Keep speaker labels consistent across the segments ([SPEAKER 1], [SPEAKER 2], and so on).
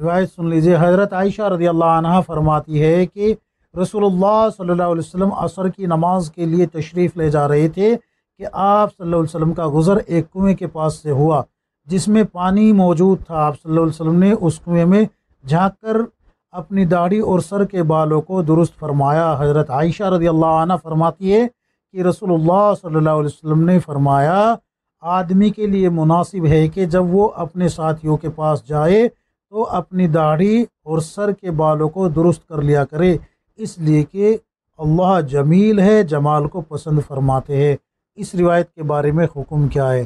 [SPEAKER 1] روایت سن لیجیے۔ حضرت عائشہ رضی اللہ عنہ فرماتی ہے کہ رسول اللہ صلی اللہ علیہ وسلم عصر کی نماز کے لیے تشریف لے جا رہے تھے کہ آپ صلی اللہ علیہ وسلم کا گزر ایک کنویں کے پاس سے ہوا جس میں پانی موجود تھا۔ آپ صلی اللہ علیہ وسلم نے اس کنویں میں جھانک کر اپنی داڑھی اور سر کے بالوں کو درست فرمایا۔ حضرت عائشہ رضی اللہ عنہ فرماتی ہے کہ رسول اللہ صلی اللہ علیہ وسلم نے فرمایا آدمی کے لیے مناسب ہے کہ جب وہ اپنے ساتھیوں کے پاس جائے تو اپنی داڑھی اور سر کے بالوں کو درست کر لیا کرے، اس لیے کہ اللہ جمیل ہے، جمال کو پسند فرماتے ہیں۔ اس روایت کے بارے میں حکم کیا ہے؟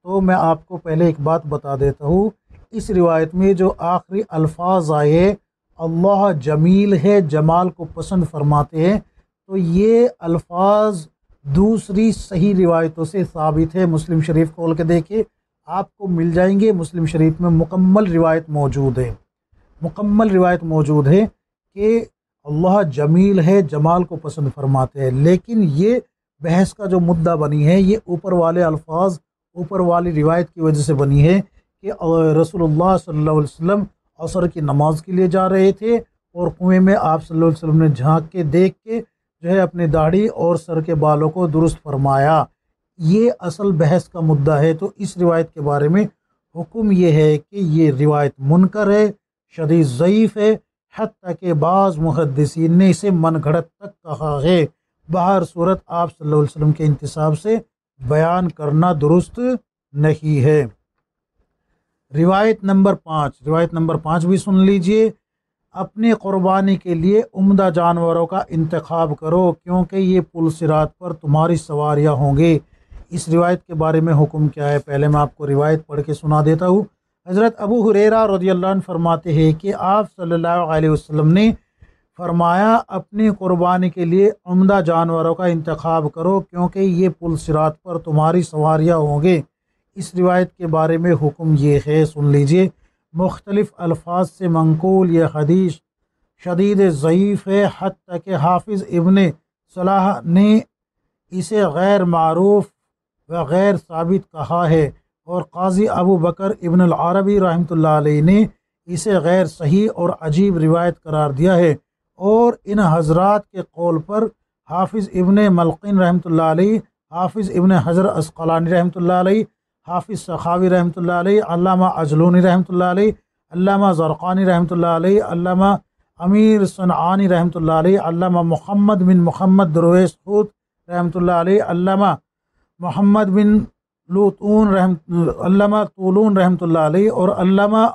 [SPEAKER 1] تو میں آپ کو پہلے ایک بات بتا دیتا ہوں۔ اس روایت میں جو آخری الفاظ آئے اللہ جمیل ہے، جمال کو پسند فرماتے ہیں، تو یہ الفاظ دوسری صحیح روایتوں سے ثابت ہے۔ مسلم شریف کھول کے دیکھیں، آپ کو مل جائیں گے۔ مسلم شریف میں مکمل روایت موجود ہے، مکمل روایت موجود ہے کہ اللہ جمیل ہے، جمال کو پسند فرماتے ہیں۔ لیکن یہ بحث کا جو مدعا بنی ہے یہ اوپر والے الفاظ، اوپر والی روایت کی وجہ سے بنی ہے کہ رسول اللہ صلی اللہ علیہ وسلم عصر کی نماز کے لیے جا رہے تھے اور کنویں میں آپ صلی اللہ علیہ وسلم نے جھانک کے دیکھ کے جو ہے اپنی داڑھی اور سر کے بالوں کو درست فرمایا۔ یہ اصل بحث کا مدعا ہے۔ تو اس روایت کے بارے میں حکم یہ ہے کہ یہ روایت منکر ہے، شدید ضعیف ہے، حتیٰ کہ بعض محدثین نے اسے من گھڑت تک کہا ہے۔ بہر صورت آپ صلی اللہ علیہ وسلم کے انتصاب سے بیان کرنا درست نہیں ہے۔ روایت نمبر 5، روایت نمبر 5 بھی سن لیجئے۔ اپنے قربانی کے لیے عمدہ جانوروں کا انتخاب کرو کیونکہ یہ پل صراط پر تمہاری سواریاں ہوں گے۔ اس روایت کے بارے میں حکم کیا ہے؟ پہلے میں آپ کو روایت پڑھ کے سنا دیتا ہوں۔ حضرت ابو ہریرہ رضی اللہ عنہ فرماتے ہیں کہ آپ صلی اللہ علیہ وسلم نے فرمایا اپنی قربانی کے لیے عمدہ جانوروں کا انتخاب کرو کیونکہ یہ پل صراط پر تمہاری سواریاں ہوں گے۔ اس روایت کے بارے میں حکم یہ ہے، سن لیجئے۔ مختلف الفاظ سے منقول یہ حدیث شدید ضعیف ہے، حتیٰ کہ حافظ ابن صلاح نے اسے غیر معروف و غیر ثابت کہا ہے، اور قاضی ابو بکر ابن العربی رحمۃ اللہ علیہ نے اسے غیر صحیح اور عجیب روایت قرار دیا ہے، اور ان حضرات کے قول پر حافظ ابن ملقن رحمۃ اللہ علیہ، حافظ ابن حجر عسقلانی رحمۃ اللہ علیہ، حافظ سخاوی رحمۃ اللہ علیہ، علامہ اجلونی رحمۃ اللہ علیہ، علامہ زرقانی رحمۃ اللہ علیہ، علامہ امیر صنعانی رحمۃ اللہ علیہ، علامہ محمد بن محمد درویش خود رحمۃ اللہ علیہ، علامہ محمد بن علامہ طولون رحمۃ اللہ علیہ اور علامہ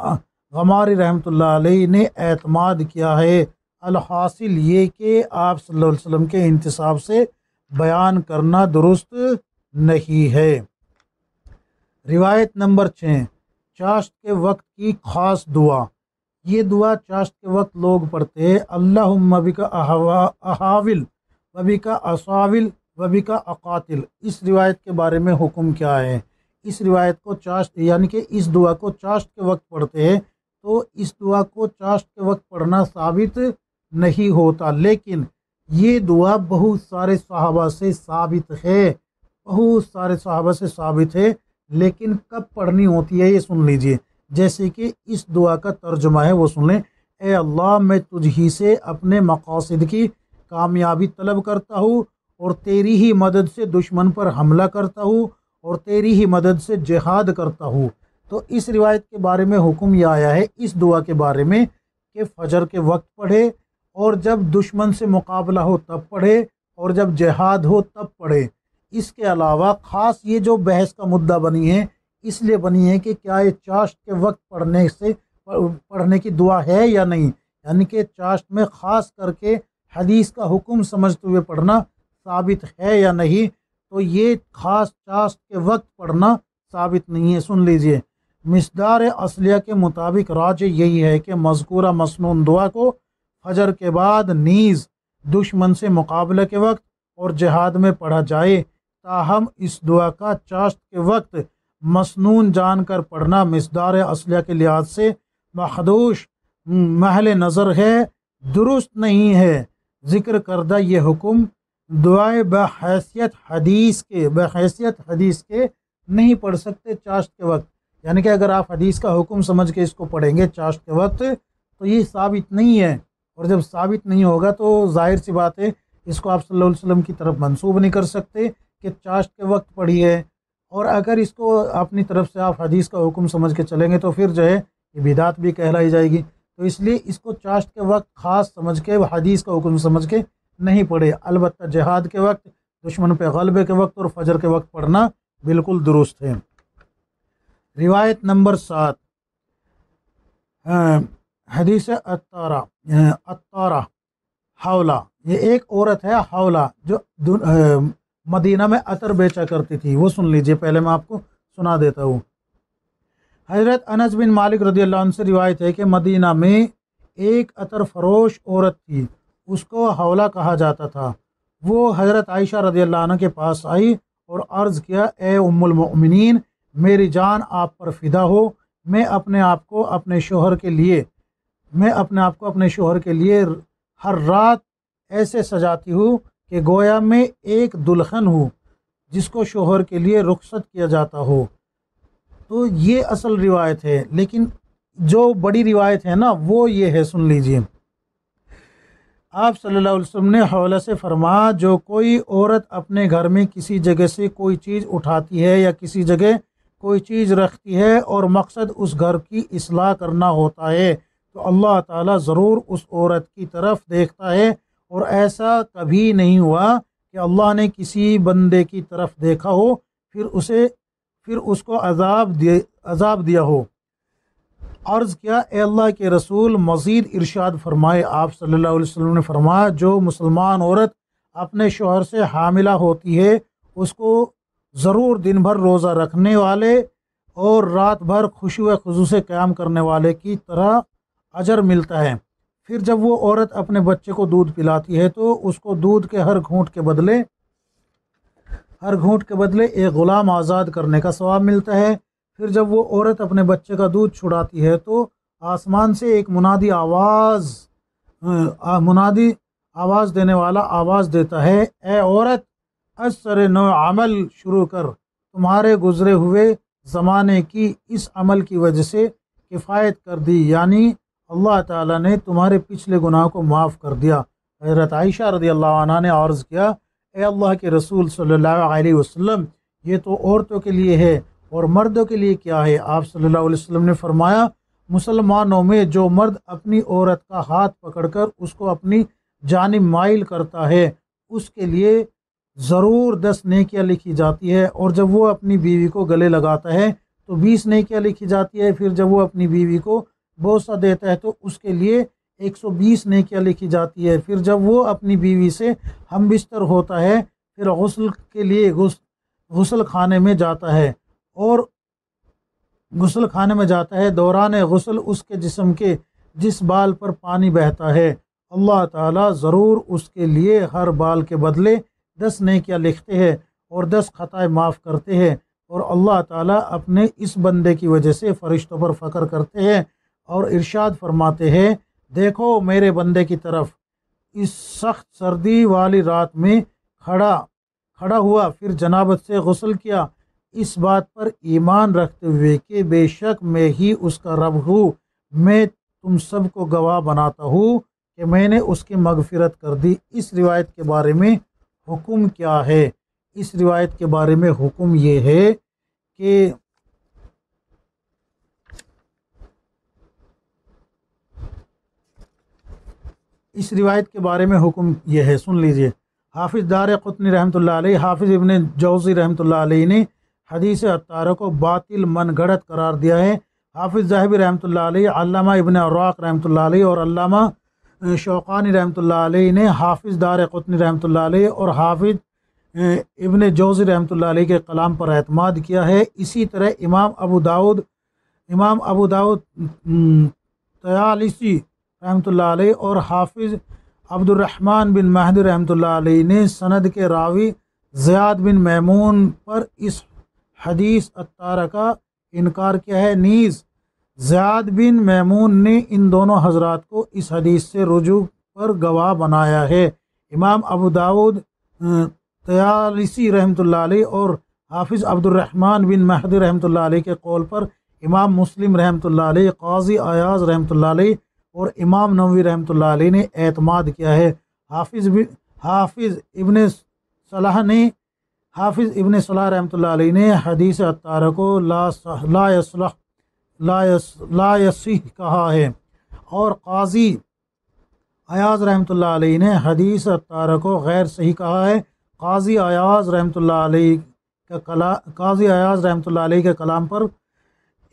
[SPEAKER 1] غماری رحمۃ اللہ علیہ نے اعتماد کیا ہے۔ الحاصل یہ کہ آپ صلی اللہ علیہ وسلم کے انتصاب سے بیان کرنا درست نہیں ہے۔ روایت نمبر 6، چاشت کے وقت کی خاص دعا۔ یہ دعا چاشت کے وقت لوگ پڑھتے ہیں، اللہم بک احاول و بک اصاول و بک اقاتل۔ اس روایت کے بارے میں حکم کیا ہے؟ اس روایت کو چاشت یعنی کہ اس دعا کو چاشت کے وقت پڑھتے ہیں، تو اس دعا کو چاشت کے وقت پڑھنا ثابت نہیں ہوتا، لیکن یہ دعا بہت سارے صحابہ سے ثابت ہے، بہت سارے صحابہ سے ثابت ہے، لیکن کب پڑھنی ہوتی ہے یہ سن لیجئے۔ جیسے کہ اس دعا کا ترجمہ ہے وہ سن لیں۔ اے اللہ، میں تجھ ہی سے اپنے مقاصد کی کامیابی طلب کرتا ہوں اور تیری ہی مدد سے دشمن پر حملہ کرتا ہوں اور تیری ہی مدد سے جہاد کرتا ہوں۔ تو اس روایت کے بارے میں حکم یہ آیا ہے اس دعا کے بارے میں کہ فجر کے وقت پڑھے، اور جب دشمن سے مقابلہ ہو تب پڑھے، اور جب جہاد ہو تب پڑھے۔ اس کے علاوہ خاص یہ جو بحث کا مدعا بنی ہے اس لیے بنی ہے کہ کیا یہ چاشت کے وقت پڑھنے کی دعا ہے یا نہیں، یعنی کہ چاشت میں خاص کر کے حدیث کا حکم سمجھتے ہوئے پڑھنا ثابت ہے یا نہیں۔ تو یہ خاص چاشت کے وقت پڑھنا ثابت نہیں ہے۔ سن لیجئے، مصدار اصلیہ کے مطابق راجح یہی ہے کہ مذکورہ مسنون دعا کو فجر کے بعد نیز دشمن سے مقابلہ کے وقت اور جہاد میں پڑھا جائے، تاہم اس دعا کا چاشت کے وقت مسنون جان کر پڑھنا مصدار اصلیہ کے لحاظ سے محدود محل نظر ہے، درست نہیں ہے۔ ذکر کردہ یہ حکم دعائے بحیثیت حدیث کے نہیں پڑھ سکتے چاشت کے وقت، یعنی کہ اگر آپ حدیث کا حکم سمجھ کے اس کو پڑھیں گے چاشت کے وقت تو یہ ثابت نہیں ہے، اور جب ثابت نہیں ہوگا تو ظاہر سی بات ہے اس کو آپ صلی اللہ علیہ وسلم کی طرف منسوب نہیں کر سکتے کہ چاشت کے وقت پڑھی ہے، اور اگر اس کو اپنی طرف سے آپ حدیث کا حکم سمجھ کے چلیں گے تو پھر جو ہے یہ بدعت بھی کہلائی جائے گی۔ تو اس لیے اس کو چاشت کے وقت خاص سمجھ کے حدیث کا حکم سمجھ کے نہیں پڑھے، البتہ جہاد کے وقت، دشمن پہ غلبے کے وقت اور فجر کے وقت پڑھنا بالکل درست ہے۔ روایت نمبر 7، حدیث عطارہ حولہ، یہ ایک عورت ہے حولہ جو مدینہ میں عطر بیچا کرتی تھی، وہ سن لیجئے، پہلے میں آپ کو سنا دیتا ہوں۔ حضرت انس بن مالک رضی اللہ عنہ سے روایت ہے کہ مدینہ میں ایک عطر فروش عورت تھی، اس کو حولہ کہا جاتا تھا۔ وہ حضرت عائشہ رضی اللہ عنہ کے پاس آئی اور عرض کیا، اے ام المؤمنین، میری جان آپ پر فدا ہو، میں اپنے آپ کو اپنے شوہر کے لیے ہر رات ایسے سجاتی ہوں کہ گویا میں ایک دلہن ہوں جس کو شوہر کے لیے رخصت کیا جاتا ہو۔ تو یہ اصل روایت ہے، لیکن جو بڑی روایت ہے نا وہ یہ ہے، سن لیجئے۔ آپ صلی اللہ علیہ وسلم نے حولہ سے فرمایا، جو کوئی عورت اپنے گھر میں کسی جگہ سے کوئی چیز اٹھاتی ہے یا کسی جگہ کوئی چیز رکھتی ہے اور مقصد اس گھر کی اصلاح کرنا ہوتا ہے تو اللہ تعالیٰ ضرور اس عورت کی طرف دیکھتا ہے، اور ایسا کبھی نہیں ہوا کہ اللہ نے کسی بندے کی طرف دیکھا ہو پھر اس کو عذاب دیا ہو۔ عرض کیا، اے اللہ کے رسول، مزید ارشاد فرمائے۔ آپ صلی اللہ علیہ وسلم نے فرمایا، جو مسلمان عورت اپنے شوہر سے حاملہ ہوتی ہے اس کو ضرور دن بھر روزہ رکھنے والے اور رات بھر خشوع خضوع سے قیام کرنے والے کی طرح اجر ملتا ہے۔ پھر جب وہ عورت اپنے بچے کو دودھ پلاتی ہے تو اس کو دودھ کے ہر گھونٹ کے بدلے ایک غلام آزاد کرنے کا ثواب ملتا ہے۔ پھر جب وہ عورت اپنے بچے کا دودھ چھڑاتی ہے تو آسمان سے ایک منادی آواز دینے والا آواز دیتا ہے، اے عورت، از سر نو عمل شروع کر، تمہارے گزرے ہوئے زمانے کی اس عمل کی وجہ سے کفایت کر دی، یعنی اللہ تعالیٰ نے تمہارے پچھلے گناہ کو معاف کر دیا۔ حضرت عائشہ رضی اللہ عنہ نے عرض کیا، اے اللہ کے رسول صلی اللہ علیہ وسلم، یہ تو عورتوں کے لیے ہے اور مردوں کے لیے کیا ہے؟ آپ صلی اللہ علیہ وسلم نے فرمایا، مسلمانوں میں جو مرد اپنی عورت کا ہاتھ پکڑ کر اس کو اپنی جانب مائل کرتا ہے اس کے لیے ضرور 10 نیکیاں لکھی جاتی ہے، اور جب وہ اپنی بیوی کو گلے لگاتا ہے تو 20 نیکیاں لکھی جاتی ہے، پھر جب وہ اپنی بیوی کو بوسہ دیتا ہے تو اس کے لیے 120 نیکیاں لکھی جاتی ہے، پھر جب وہ اپنی بیوی سے ہم بستر ہوتا ہے پھر غسل کے لیے غسل خانے میں جاتا ہے دوران غسل اس کے جسم کے جس بال پر پانی بہتا ہے اللہ تعالیٰ ضرور اس کے لیے ہر بال کے بدلے 10 نیکیاں لکھتے ہیں اور 10 خطائیں معاف کرتے ہیں، اور اللہ تعالیٰ اپنے اس بندے کی وجہ سے فرشتوں پر فخر کرتے ہیں اور ارشاد فرماتے ہیں، دیکھو میرے بندے کی طرف، اس سخت سردی والی رات میں کھڑا ہوا، پھر جنابت سے غسل کیا، اس بات پر ایمان رکھتے ہوئے کہ بے شک میں ہی اس کا رب ہوں، میں تم سب کو گواہ بناتا ہوں کہ میں نے اس کی مغفرت کر دی۔ اس روایت کے بارے میں حکم کیا ہے؟ اس روایت کے بارے میں حکم یہ ہے کہ سن لیجئے۔ حافظ دار قطنی رحمۃ اللہ علیہ، حافظ ابن جوزی رحمۃ اللہ علیہ نے حدیث عطارہ کو باطل من گھڑت قرار دیا ہے۔ حافظ ذہبی رحمۃ اللہ علیہ، علامہ ابن عراق رحمۃ اللہ علیہ اور علامہ شوقانی رحمۃ اللہ علیہ نے حافظ دار قطنی رحمۃ اللہ علیہ اور حافظ ابن جوزی رحمۃ اللہ علیہ کے کلام پر اعتماد کیا ہے۔ اسی طرح امام ابو داود طیالسی رحمۃ اللہ علیہ اور حافظ عبد الرحمن بن مہدی رحمۃ اللہ علیہ نے سند کے راوی زیاد بن میمون پر اس حدیث عطارہ کا انکار کیا ہے۔ نیز زیاد بن میمون نے ان دونوں حضرات کو اس حدیث سے رجوع پر گواہ بنایا ہے۔ امام ابو داود طیالسی رحمۃ اللہ علیہ اور حافظ عبد الرحمن بن مہدی رحمۃ اللہ علیہ کے قول پر امام مسلم رحمۃ اللہ علیہ، قاضی ایاز رحمۃ اللہ علیہ اور امام نووی رحمۃ اللہ علیہ نے اعتماد کیا ہے۔ حافظ ابن صلاح رحمۃ اللہ علیہ نے حدیث عطارہ کو لا یصح کہا ہے، اور قاضی ایاز رحمۃ اللہ علیہ نے حدیث عطارہ کو غیر صحیح کہا ہے۔ قاضی ایاز رحمۃ اللہ علیہ کے کلام پر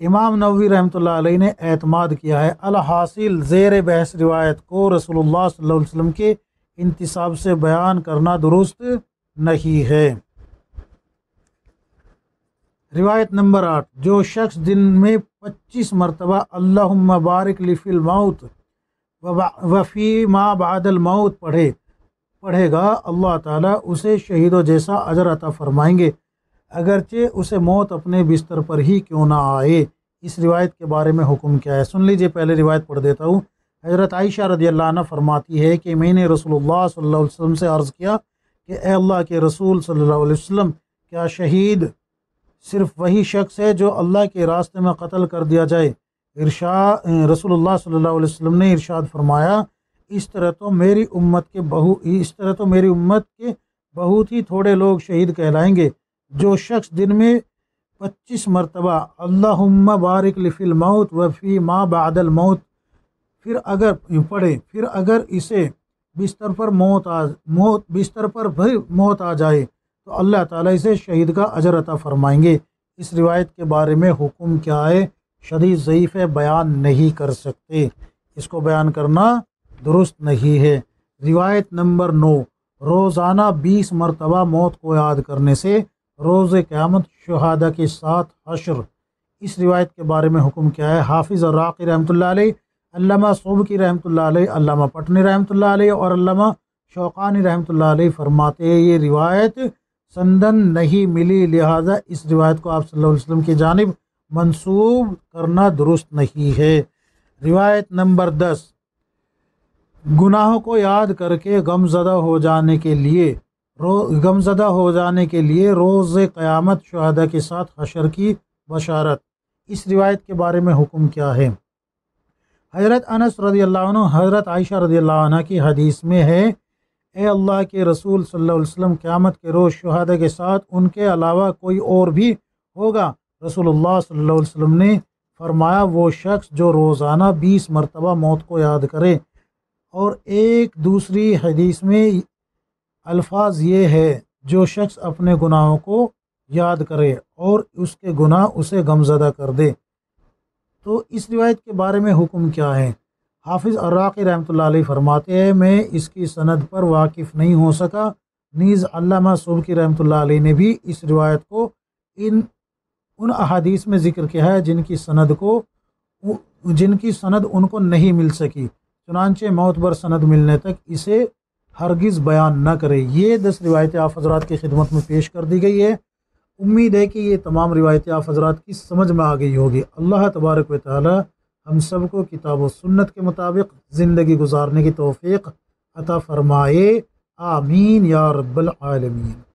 [SPEAKER 1] امام نووی رحمۃ اللہ علیہ نے اعتماد کیا ہے۔ الحاصل زیر بحث روایت کو رسول اللہ صلی اللہ علیہ وسلم کے انتساب سے بیان کرنا درست نہیں ہے۔ روایت نمبر 8، جو شخص دن میں 25 مرتبہ اللہم بارک لی فی الموت وفی ما بعد الموت پڑھے گا، اللہ تعالیٰ اسے شہیدوں جیسا اجر عطا فرمائیں گے، اگرچہ اسے موت اپنے بستر پر ہی کیوں نہ آئے۔ اس روایت کے بارے میں حکم کیا ہے؟ سن لیجئے، پہلے روایت پڑھ دیتا ہوں۔ حضرت عائشہ رضی اللہ عنہ فرماتی ہے کہ میں نے رسول اللہ صلی اللہ علیہ وسلم سے عرض کیا کہ اے اللہ کے رسول صلی اللہ علیہ وسلم، کیا شہید صرف وہی شخص ہے جو اللہ کے راستے میں قتل کر دیا جائے؟ رسول اللہ صلی اللہ علیہ وسلم نے ارشاد فرمایا، اس طرح تو میری امت کے بہت ہی تھوڑے لوگ شہید کہلائیں گے۔ جو شخص دن میں 25 مرتبہ اللہم بارک لی فی الموت وفی ما بعد الموت پھر اگر اسے بستر پر بھی موت آ جائے تو اللہ تعالیٰ اسے شہید کا اجر عطا فرمائیں گے۔ اس روایت کے بارے میں حکم کیا ہے؟ شدید ضعیف ہے، بیان نہیں کر سکتے، اس کو بیان کرنا درست نہیں ہے۔ روایت نمبر 9، روزانہ 20 مرتبہ موت کو یاد کرنے سے روز قیامت شہداء کے ساتھ حشر۔ اس روایت کے بارے میں حکم کیا ہے؟ حافظ الراقی رحمۃ اللہ علیہ، علامہ سبکی رحمۃ اللہ علیہ، علامہ پٹنی رحمۃ اللہ علیہ اور علامہ شوقانی رحمۃ اللہ علیہ فرماتے ہیں یہ روایت سندن نہیں ملی، لہذا اس روایت کو آپ صلی اللہ علیہ وسلم کی جانب منسوب کرنا درست نہیں ہے۔ روایت نمبر 10، گناہوں کو یاد کر کے غمزدہ ہو جانے کے لیے روز قیامت شہداء کے ساتھ حشر کی بشارت۔ اس روایت کے بارے میں حکم کیا ہے؟ حضرت انس رضی اللہ عنہ، حضرت عائشہ رضی اللہ عنہ کی حدیث میں ہے، اے اللہ کے رسول صلی اللہ علیہ وسلم، قیامت کے روز شہداء کے ساتھ ان کے علاوہ کوئی اور بھی ہوگا؟ رسول اللہ صلی اللہ علیہ وسلم نے فرمایا، وہ شخص جو روزانہ 20 مرتبہ موت کو یاد کرے۔ اور ایک دوسری حدیث میں الفاظ یہ ہے، جو شخص اپنے گناہوں کو یاد کرے اور اس کے گناہ اسے غمزدہ کر دے۔ تو اس روایت کے بارے میں حکم کیا ہے؟ حافظ الراقی رحمۃ اللہ علیہ فرماتے ہیں، میں اس کی سند پر واقف نہیں ہو سکا، نیز علامہ سبکی رحمۃ اللہ علیہ نے بھی اس روایت کو ان احادیث میں ذکر کیا ہے جن کی سند ان کو نہیں مل سکی، چنانچہ معتبر سند ملنے تک اسے ہرگز بیان نہ کرے۔ یہ 10 روایتیں آپ حضرات کی خدمت میں پیش کر دی گئی ہے۔ امید ہے کہ یہ تمام روایتیں آپ حضرات کی سمجھ میں آ گئی ہوگی۔ اللہ تبارک و تعالی ہم سب کو کتاب و سنت کے مطابق زندگی گزارنے کی توفیق عطا فرمائے، آمین یا رب العالمین۔